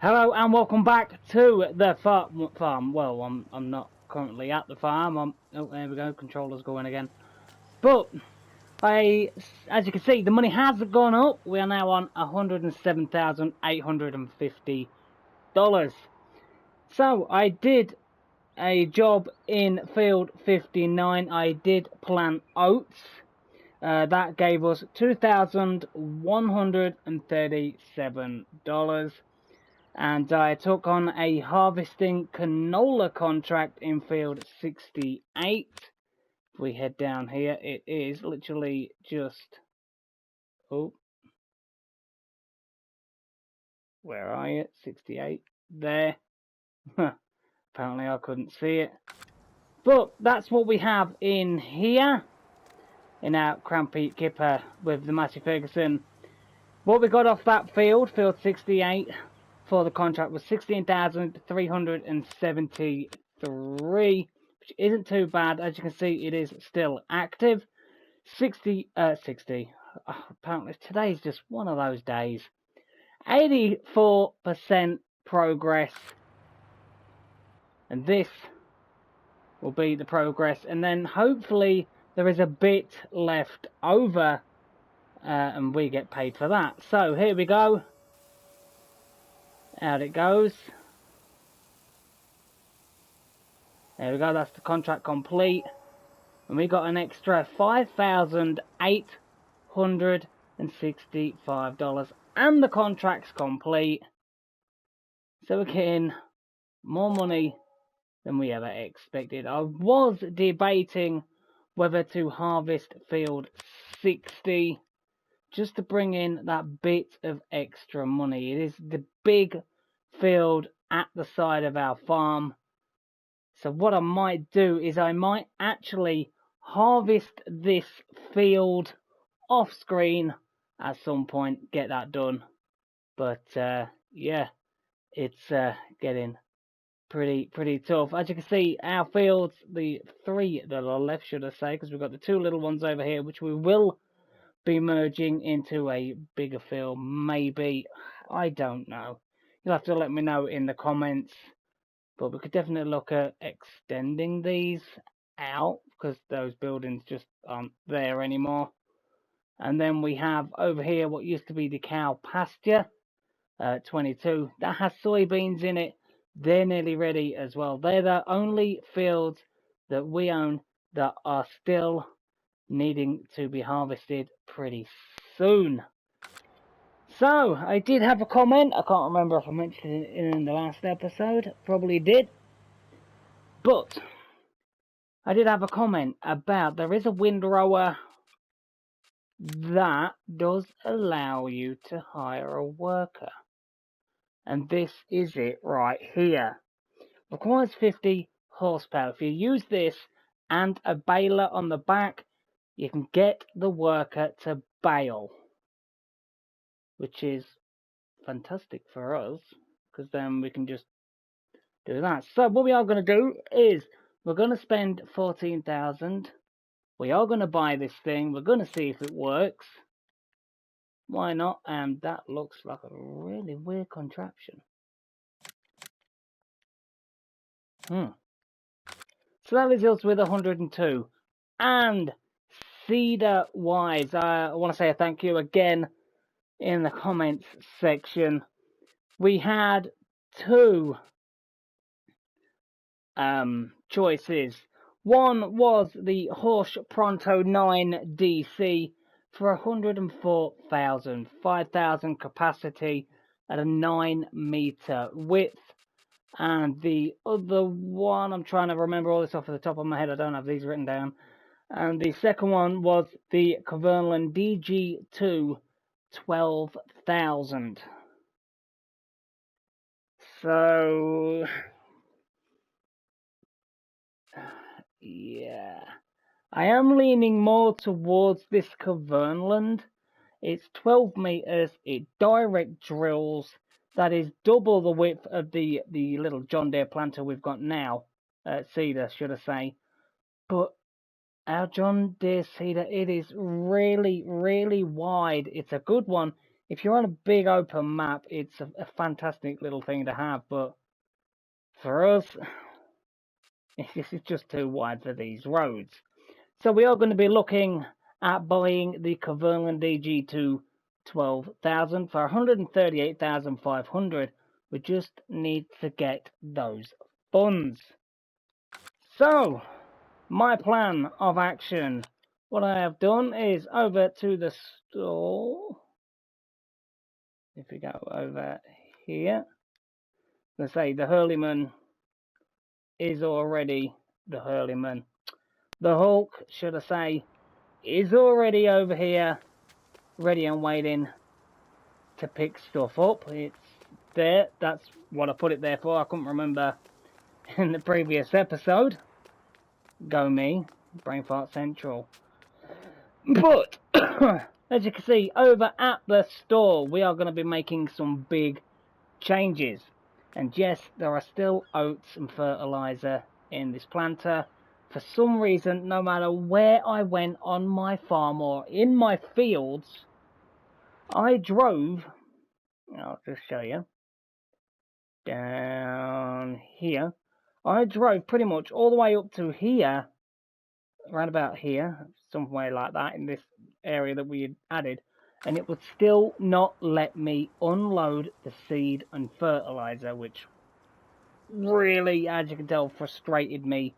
Hello and welcome back to the farm. Well, I'm not currently at the farm. Oh, there we go. Controller's going again. But as you can see, the money has gone up. We are now on $107,850. So I did a job in field 59. I did plant oats. That gave us $2,137. And I took on a harvesting canola contract in field 68. If we head down here, it is literally just... Oh. Where are you? 68. There. Apparently I couldn't see it. But that's what we have in here. In our Crampy Kipper with the Massey Ferguson. What we got off that field, field 68... for the contract was $16,373, which isn't too bad. As you can see, it is still active. 60. Apparently today's just one of those days. 84% progress, and this will be the progress. And then hopefully there is a bit left over, and we get paid for that. So here we go. Out it goes. There we go, that's the contract complete. And we got an extra $5,865. And the contract's complete. So we're getting more money than we ever expected. I was debating whether to harvest field 60 just to bring in that bit of extra money. It is the big field at the side of our farm. So what I might do is I might actually harvest this field off screen at some point, get that done. But yeah, it's getting pretty tough. As you can see, our fields, the three that are left, should I say, because we've got the two little ones over here, which we will be merging into a bigger field, maybe. I don't know. You'll have to let me know in the comments. But we could definitely look at extending these out, because those buildings just aren't there anymore. And then we have over here what used to be the cow pasture, 22. That has soybeans in it. They're nearly ready as well. They're the only fields that we own that are still needing to be harvested pretty soon. So, I did have a comment. I can't remember if I mentioned it in the last episode. Probably did. But, I did have a comment about there is a windrower that does allow you to hire a worker. And this is it right here. Requires 50 horsepower. If you use this and a baler on the back, you can get the worker to bale, which is fantastic for us, because then we can just do that. So what we are going to do is we're going to spend 14,000. We are going to buy this thing. We're going to see if it works. Why not? And that looks like a really weird contraption. So that leaves us with 102. And Cedar Wise, I want to say a thank you again in the comments section. We had two choices. One was the Horsch Pronto 9 DC for 104,000, 5,000 capacity at a 9-meter width. And the other one, I'm trying to remember all this off the top of my head, I don't have these written down. And the second one was the Kverneland DG2, 12,000. So, yeah, I am leaning more towards this Kverneland. It's 12 meters, it direct drills. That is double the width of the little John Deere planter we've got now. Cedar, should I say. But our John Deere Cedar, it is really, really wide. It's a good one. if you're on a big open map, it's a fantastic little thing to have, but for us, this is just too wide for these roads. So we are going to be looking at buying the Cumberland DG2 12,000 for 138,500. We just need to get those funds. So, my plan of action. What I have done is over to the store. If we go over here, let's say the Hurleyman is already the Hurleyman. The Hulk, should I say, is already over here, ready and waiting to pick stuff up. It's there. That's what I put it there for. I couldn't remember in the previous episode. Go me, Brain Fart Central. But as you can see, over at the store, we are going to be making some big changes. And yes, there are still oats and fertilizer in this planter. For some reason, no matter where I went on my farm or in my fields, I drove, I'll just show you, down here. I drove pretty much all the way up to here, right about here, somewhere like that, in this area that we had added, and it would still not let me unload the seed and fertilizer, which really, as you can tell, frustrated me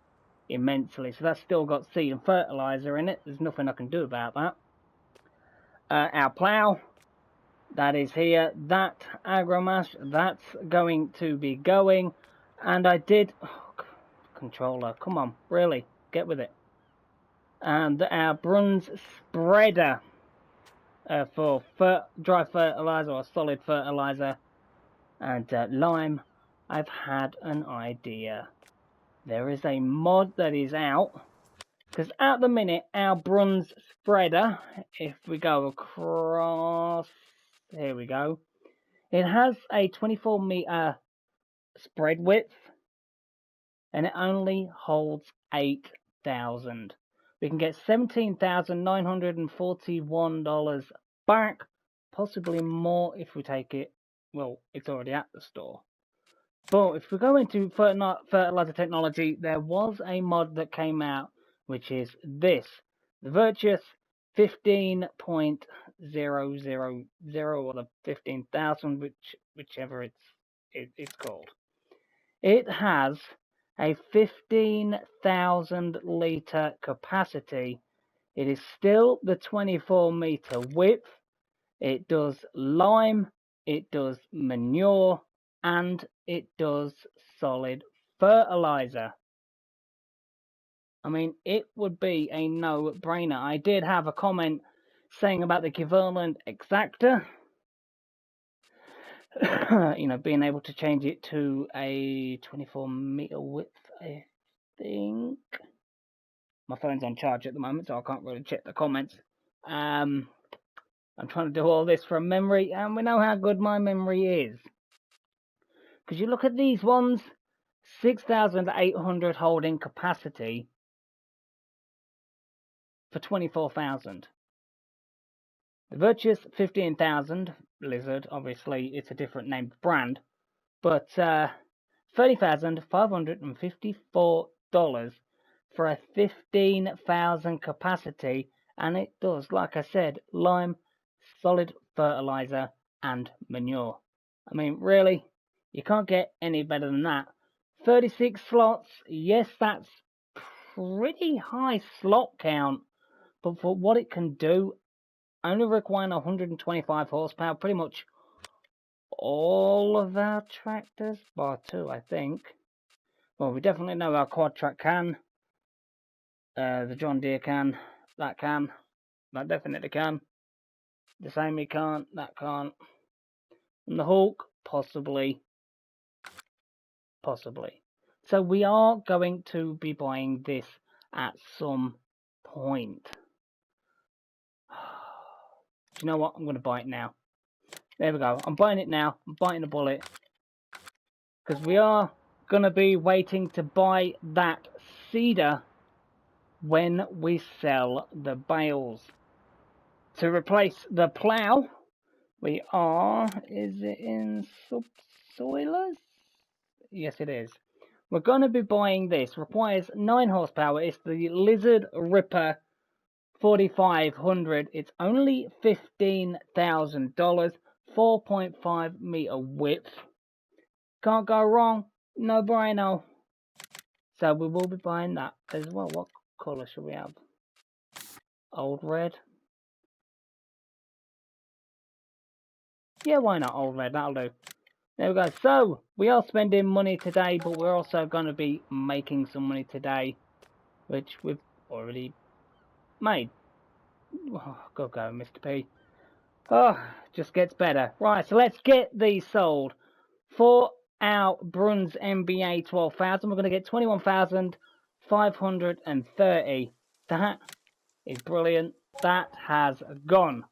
immensely. So that's still got seed and fertilizer in it. There's nothing I can do about that. Our plough, that is here. That agromash, that's going to be going. And I did... Oh, controller, come on, really, get with it. And our bronze spreader for dry fertilizer or solid fertilizer and lime. I've had an idea. There is a mod that is out, because at the minute our bronze spreader, if we go across, here we go, it has a 24 meter spread width and it only holds 8,000. We can get $17,941 back, possibly more if we take it. Well, it's already at the store. But if we go into fertilizer technology, there was a mod that came out, which is this, the Virtuous 15.000 or the 15,000, whichever it's called. It has a 15,000 litre capacity. It is still the 24 metre width. It does lime, it does manure, and it does solid fertilizer. I mean, it would be a no-brainer. I did have a comment saying about the Cumberland Exacta, you know, being able to change it to a 24 meter width, I think. My phone's on charge at the moment, so I can't really check the comments. I'm trying to do all this from memory, and we know how good my memory is. Because you look at these ones, 6,800 holding capacity for 24,000. The Virtuous 15,000 Blizzard, obviously it's a different named brand, but $30,554 for a 15,000 capacity, and it does, like I said, lime, solid fertilizer, and manure. I mean, really, you can't get any better than that. 36 slots, yes, that's pretty high slot count, but for what it can do, only requiring 125 horsepower, pretty much all of our tractors, bar two, I think. Well, we definitely know our quad track can. The John Deere can. That definitely can. The Sammy can't. That can't. And the Hulk, possibly. So we are going to be buying this at some point. Do you know what? I'm going to buy it now. There we go. I'm buying it now. I'm biting the bullet. Because we are going to be waiting to buy that seeder when we sell the bales. To replace the plough, We are, is it in subsoilers? Yes, it is. We're going to be buying this. Requires 9 horsepower. It's the Lizard Ripper 4500. It's only $15,000. 4.5 meter width. Can't go wrong. No bueno. So we will be buying that as well. What colour should we have? Old red. Yeah, why not old red? That'll do. There we go. So, we are spending money today, but we're also going to be making some money today, which we've already made. Oh, go, Mr. P. Oh, just gets better. Right, so let's get these sold. For our Bruns MBA 12,000, we're going to get 21,530. That is brilliant. That has gone.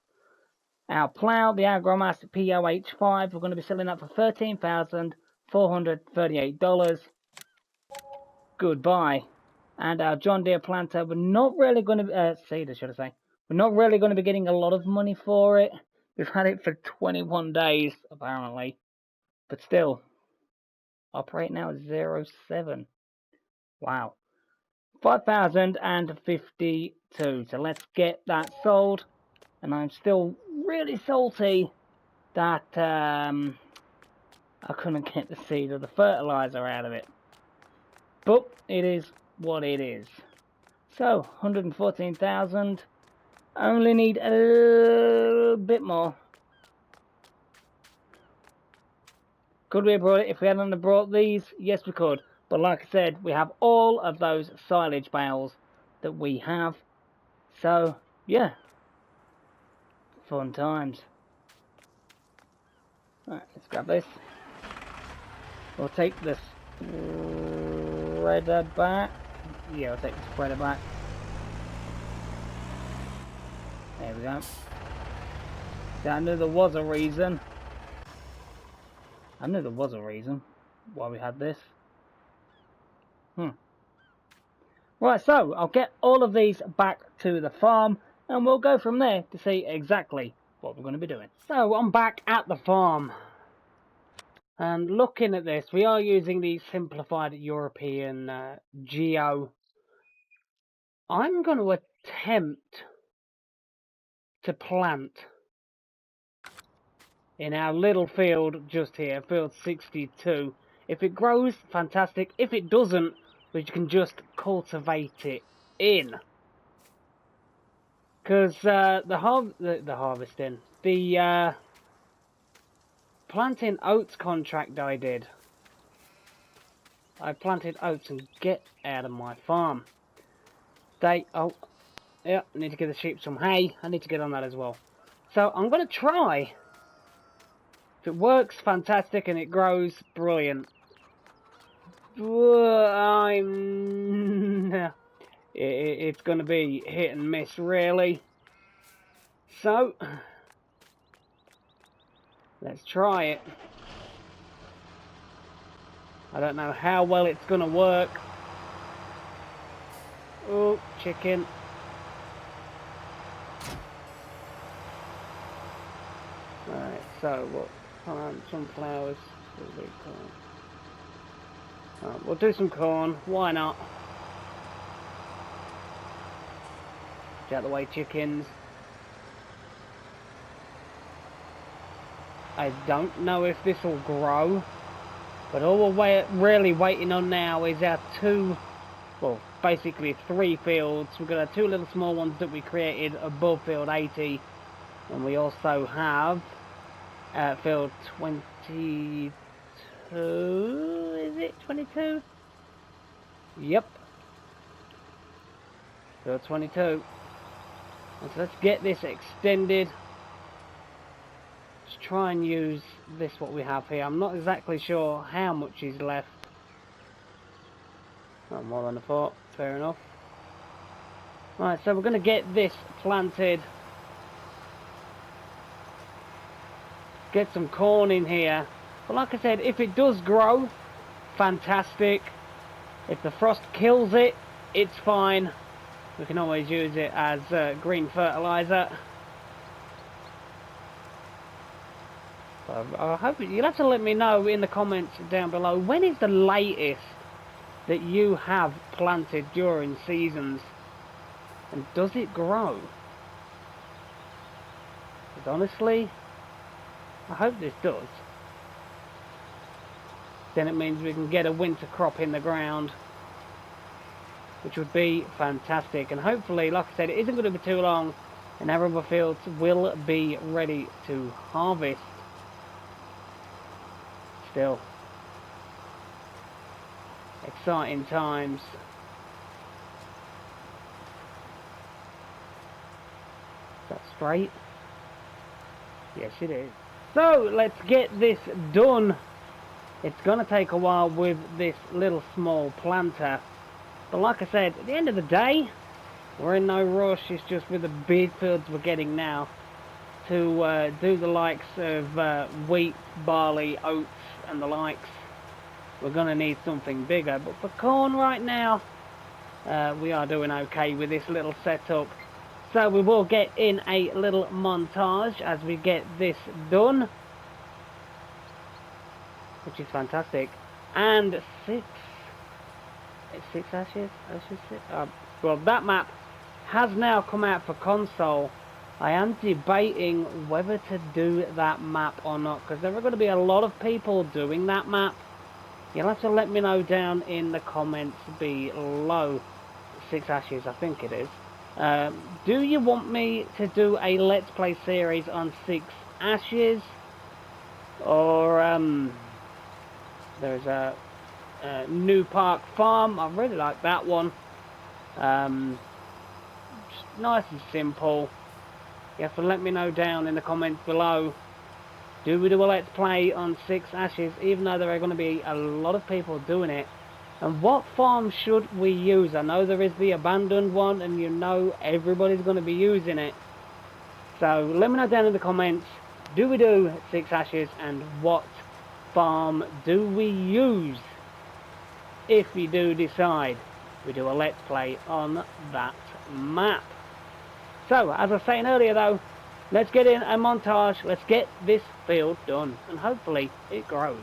Our plough, the Agromaster POH5, we're going to be selling that for $13,438. Goodbye. And our John Deere planter, we're not really going to seeder, should I say? We're not really going to be getting a lot of money for it. We've had it for 21 days, apparently. But still, operate now is 07. Wow. 5,052. So let's get that sold. And I'm still really salty that I couldn't get the seed or the fertilizer out of it. But it is what it is. So, 114,000. Only need a little bit more. Could we have brought it if we hadn't brought these? Yes, we could. But like I said, we have all of those silage bales that we have. So, yeah. Fun times. Alright, let's grab this. We'll take this spreader back. Yeah, we'll take the spreader back. There we go. See, I knew there was a reason. I knew there was a reason why we had this. Right, so I'll get all of these back to the farm and we'll go from there to see exactly what we're going to be doing. So I'm back at the farm. And looking at this, we are using the simplified European Geo. I'm going to attempt to plant in our little field just here, field 62. If it grows, fantastic. If it doesn't, we can just cultivate it in. Because the harvesting, the planting oats contract I did. I planted oats and get out of my farm. Oh, yeah, I need to give the sheep some hay. I need to get on that as well. So I'm going to try. If it works, fantastic, and it grows, brilliant. It's going to be hit and miss, really. So, let's try it. I don't know how well it's going to work. Oh, chicken. Right, so what? Sunflowers. Right, we'll do some corn. Why not? Get out of the way, chickens. I don't know if this will grow, but all we're really waiting on now is our basically 3 fields. We've got our 2 little small ones that we created above field 80, and we also have field 22, is it 22? Yep. Field 22. And so let's get this extended. Let's try and use this, what we have here. I'm not exactly sure how much is left. Not more than I thought, fair enough. Right, so we're going to get this planted. Get some corn in here. But like I said, if it does grow, fantastic. If the frost kills it, it's fine. We can always use it as green fertilizer. So I hope you'll have to let me know in the comments down below, when is the latest that you have planted during seasons, and does it grow? Because honestly, I hope this does. Then it means we can get a winter crop in the ground, which would be fantastic. And hopefully, like I said, it isn't going to be too long and our rubber fields will be ready to harvest. Still, exciting times. Is that straight? Yes, it is. So let's get this done. It's going to take a while with this little small planter, but like I said, at the end of the day, we're in no rush. It's just with the big fields we're getting now to do the likes of wheat, barley, oats and the likes. We're going to need something bigger, but for corn right now, we are doing okay with this little setup. So we will get in a little montage as we get this done, which is fantastic. And six ashes? Well, that map has now come out for console. I am debating whether to do that map or not, because there are going to be a lot of people doing that map. You'll have to let me know down in the comments below. 6 ashes, I think it is. Do you want me to do a Let's Play series on 6 ashes? Or, there's a New Park Farm. I really like that one. Just nice and simple. You have to let me know down in the comments below. Do we do a Let's Play on 6 ashes, even though there are going to be a lot of people doing it? And what farm should we use? I know there is the abandoned one, and you know everybody's going to be using it. So let me know down in the comments, do we do 6 ashes, and what farm do we use if we do decide we do a Let's Play on that map? So, as I was saying earlier though, let's get in a montage, let's get this field done, and hopefully it grows.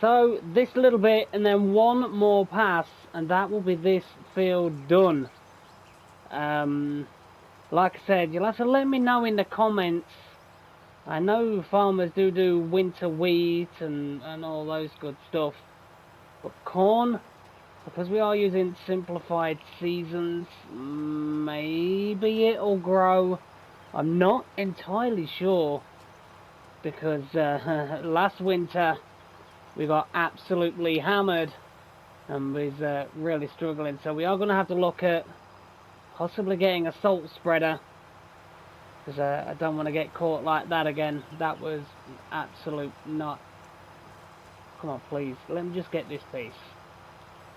So this little bit and then one more pass and that will be this field done. Like I said, you'll have to let me know in the comments. I know farmers do winter wheat and all those good stuff. But corn, because we are using simplified seasons, maybe it'll grow. I'm not entirely sure. Because last winter we got absolutely hammered and was really struggling, so we are going to have to look at possibly getting a salt spreader, because I don't want to get caught like that again. That was absolute not. Come on, please, let me just get this piece.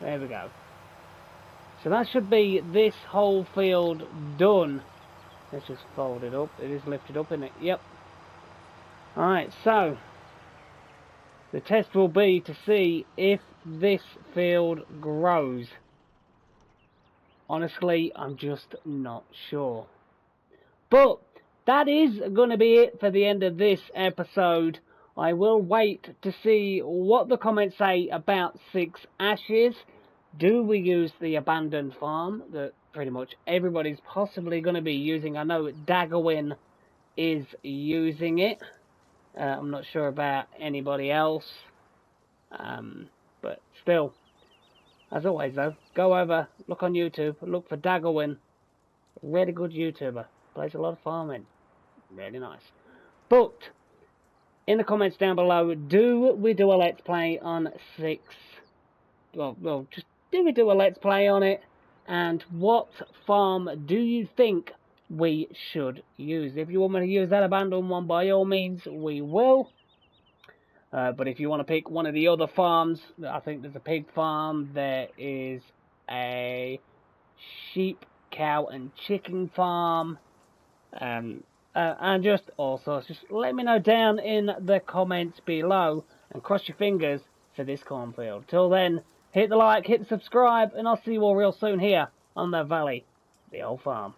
There we go. So that should be this whole field done. Let's just fold it up. It is lifted up, isn't it? Yep. Alright, so the test will be to see if this field grows. Honestly, I'm just not sure. But that is going to be it for the end of this episode. I will wait to see what the comments say about 6 ashes. Do we use the abandoned farm that pretty much everybody's possibly going to be using? I know Daggerwin is using it. I'm not sure about anybody else. But still, as always though, go over, look on YouTube, look for Daggerwin, Really good YouTuber. Plays a lot of farming. Really nice. But, in the comments down below, do we do a Let's Play on 6? Well, just do we do a Let's Play on it? And what farm do you think we should use? If you want me to use that abandoned one, by all means, we will. But if you want to pick one of the other farms, I think there's a pig farm, there is a sheep, cow and chicken farm, and just let me know down in the comments below, and cross your fingers for this cornfield. Till then, hit the like, hit the subscribe, and I'll see you all real soon here on the Valley, the old farm.